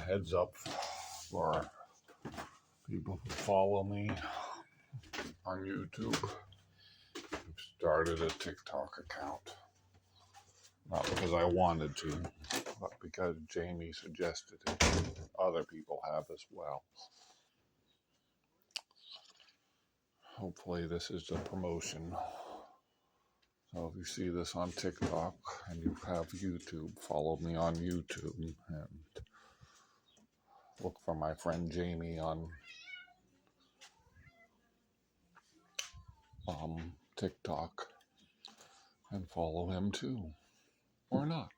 heads up for people who follow me on YouTube. I've started a TikTok account. Not because I wanted to, but because Jamie suggested it. Other people have as well. Hopefully this is the promotion. So if you see this on TikTok and you have YouTube, follow me on YouTube and look for my friend Jamie on TikTok and follow him too. Or not.